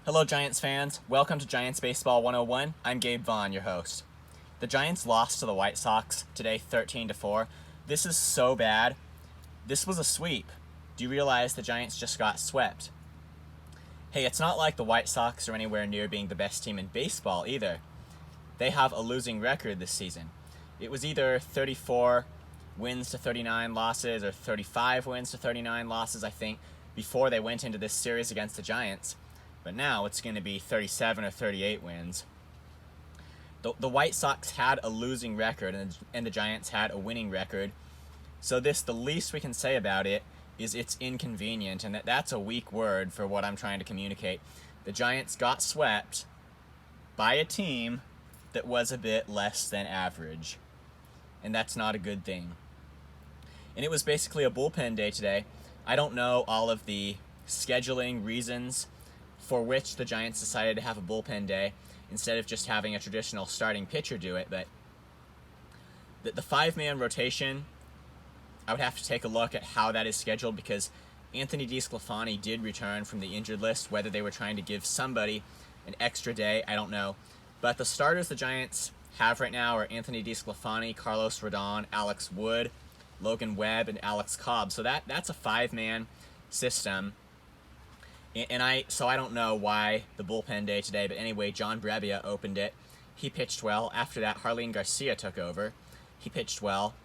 Hello, Giants fans. Welcome to Giants Baseball 101. I'm Gabe Vaughn, your host. The Giants lost to the White Sox today 13-4. This is so bad. This was a sweep. Do you realize the Giants just got swept? Hey, it's not like the White Sox are anywhere near being the best team in baseball either. They have a losing record this season. It was either 34 wins to 39 losses or 35 wins to 39 losses, I think, before they went into this series against the Giants. But now it's going to be 37 or 38 wins. The White Sox had a losing record and the Giants had a winning record. So the least we can say about it is it's inconvenient, and that's a weak word for what I'm trying to communicate. The Giants got swept by a team that was a bit less than average, and that's not a good thing. And it was basically a bullpen day today. I don't know all of the scheduling reasons for which the Giants decided to have a bullpen day instead of just having a traditional starting pitcher do it, but the five-man rotation, I would have to take a look at how that is scheduled, because Anthony DeSclafani did return from the injured list. Whether they were trying to give somebody an extra day, I don't know. But the starters the Giants have right now are Anthony DeSclafani, Carlos Rodon, Alex Wood, Logan Webb, and Alex Cobb. So that's a five-man system. And I don't know why the bullpen day today, but anyway, John Brebbia opened it. He pitched well. After that, Harleen Garcia took over. He pitched well.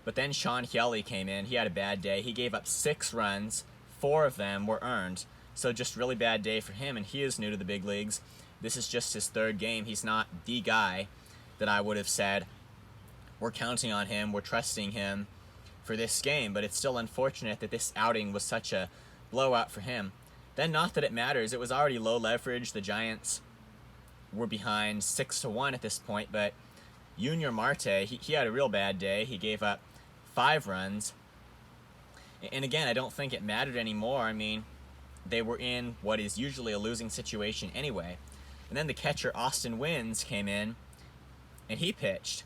But then Sean Hjelle came in. He had a bad day. He gave up 6 runs. 4 of them were earned. So just really bad day for him, and he is new to the big leagues. This is just his 3rd game. He's not the guy that I would have said, we're counting on him, we're trusting him for this game. But it's still unfortunate that this outing was such a blowout for him. Then, not that it matters, it was already low leverage. The Giants were behind 6-1 at this point, but Junior Marte, he had a real bad day. He gave up 5 runs. And again, I don't think it mattered anymore. I mean, they were in what is usually a losing situation anyway. And then the catcher, Austin Wynns, came in, and he pitched.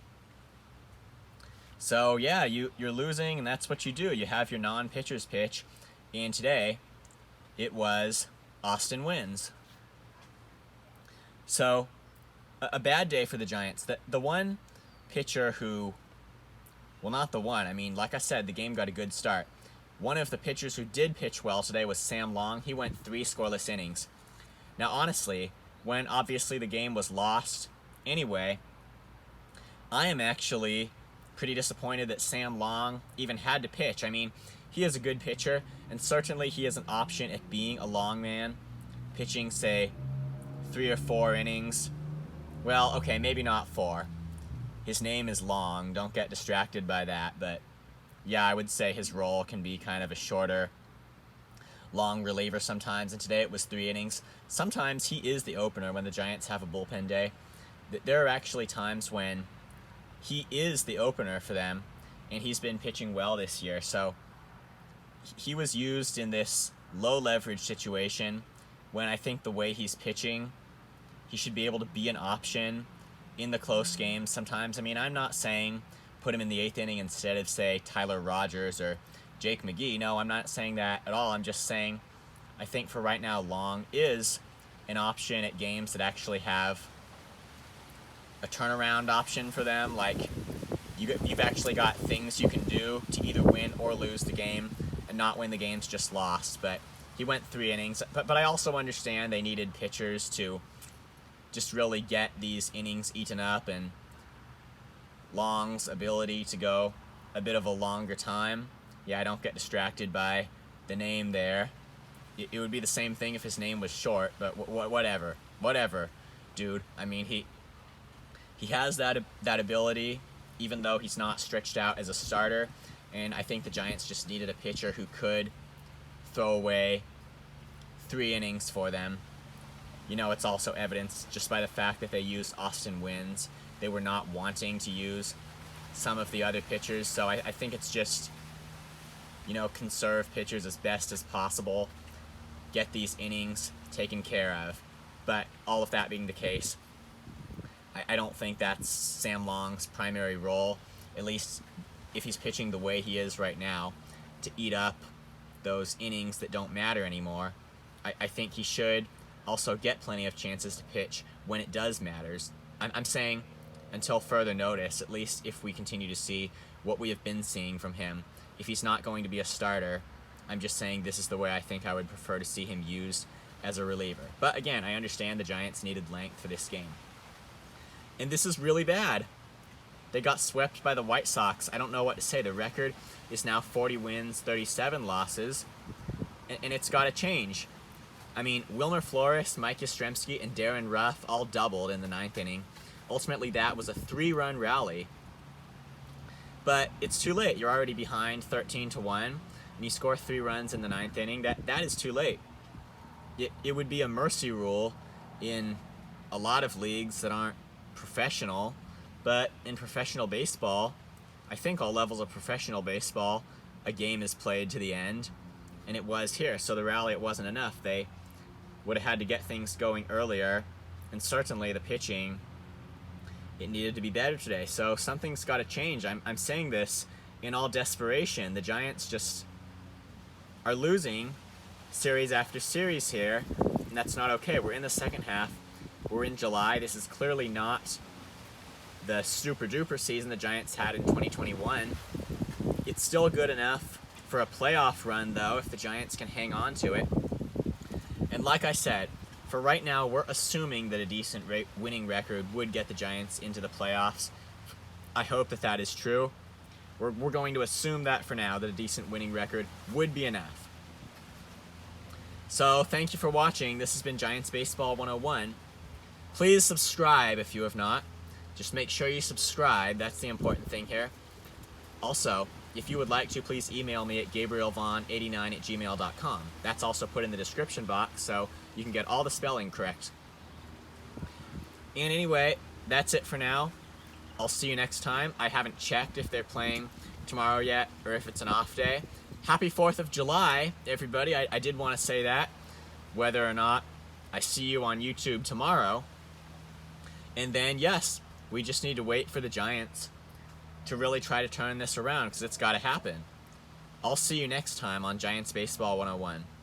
So, yeah, you're losing, and that's what you do. You have your non-pitchers pitch, and today it was Austin Wynns. So, a bad day for the Giants. The one pitcher who, well, not the one. I mean, like I said, the game got a good start. One of the pitchers who did pitch well today was Sam Long. He went 3 scoreless innings. Now, honestly, when obviously the game was lost anyway, I am actually pretty disappointed that Sam Long even had to pitch. I mean, he is a good pitcher, and certainly he is an option at being a long man, pitching, say, 3 or 4 innings. Well, okay, maybe not 4. His name is Long. Don't get distracted by that. But, yeah, I would say his role can be kind of a shorter, long reliever sometimes, and today it was 3 innings. Sometimes he is the opener when the Giants have a bullpen day. There are actually times when he is the opener for them, and he's been pitching well this year. So he was used in this low leverage situation when I think the way he's pitching, he should be able to be an option in the close games sometimes. I mean, I'm not saying put him in the 8th inning instead of, say, Tyler Rogers or Jake McGee. No, I'm not saying that at all. I'm just saying I think for right now, Long is an option at games that actually have a turnaround option for them. Like, you've actually got things you can do to either win or lose the game, and not when the game's just lost. But he went 3 innings. But I also understand they needed pitchers to just really get these innings eaten up, and Long's ability to go a bit of a longer time. Yeah, I don't get distracted by the name there. It would be the same thing if his name was short, but whatever, dude. I mean, he has that ability, even though he's not stretched out as a starter. And I think the Giants just needed a pitcher who could throw away 3 innings for them. You know, it's also evidenced just by the fact that they used Austin Wynns. They were not wanting to use some of the other pitchers. So I think it's just, you know, conserve pitchers as best as possible. Get these innings taken care of. But all of that being the case, I don't think that's Sam Long's primary role, at least if he's pitching the way he is right now, to eat up those innings that don't matter anymore. I think he should also get plenty of chances to pitch when it does matters. I'm saying until further notice, at least if we continue to see what we have been seeing from him. If he's not going to be a starter, I'm just saying this is the way I think I would prefer to see him used as a reliever. But again, I understand the Giants needed length for this game. And this is really bad. They got swept by the White Sox. I don't know what to say. The record is now 40 wins, 37 losses, and it's got to change. I mean, Wilmer Flores, Mike Yastrzemski, and Darren Ruff all doubled in the 9th inning. Ultimately, that was a 3-run rally. But it's too late. You're already behind 13-1, and you score 3 runs in the 9th inning. That is too late. It would be a mercy rule in a lot of leagues that aren't professional, but in professional baseball, I think all levels of professional baseball, a game is played to the end, and it was here. So the rally, it wasn't enough. They would have had to get things going earlier, and certainly the pitching, it needed to be better today. So something's got to change. I'm saying this in all desperation. The Giants just are losing series after series here, and that's not okay. We're in the second half. We're in July. This is clearly not the super duper season the Giants had in 2021. It's still good enough for a playoff run, though, if the Giants can hang on to it. And like I said, for right now, we're assuming that a decent winning record would get the Giants into the playoffs. I hope that that is true. We're going to assume that for now, that a decent winning record would be enough. So thank you for watching. This has been Giants Baseball 101. Please subscribe if you have not. Just make sure you subscribe. That's the important thing here. Also, if you would like to, please email me at gabrielvaughn89@gmail.com. That's also put in the description box, so you can get all the spelling correct. And anyway, that's it for now. I'll see you next time. I haven't checked if they're playing tomorrow yet, or if it's an off day. Happy 4th of July, everybody. I did want to say that, whether or not I see you on YouTube tomorrow. And then, yes, we just need to wait for the Giants to really try to turn this around, because it's got to happen. I'll see you next time on Giants Baseball 101.